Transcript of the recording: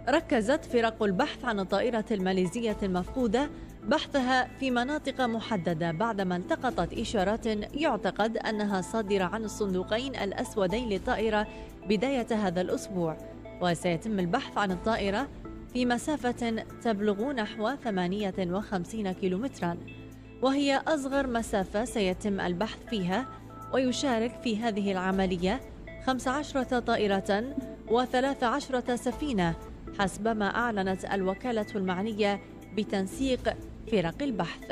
ركزت فرق البحث عن الطائرة الماليزية المفقودة بحثها في مناطق محددة بعدما التقطت إشارات يعتقد أنها صادرة عن الصندوقين الأسودين للطائرة بداية هذا الأسبوع. وسيتم البحث عن الطائرة في مسافة تبلغ نحو 58 كيلومترا، وهي أصغر مسافة سيتم البحث فيها. ويشارك في هذه العملية 15 طائرة و13 سفينة حسب ما أعلنت الوكالة المعنية بتنسيق فرق البحث.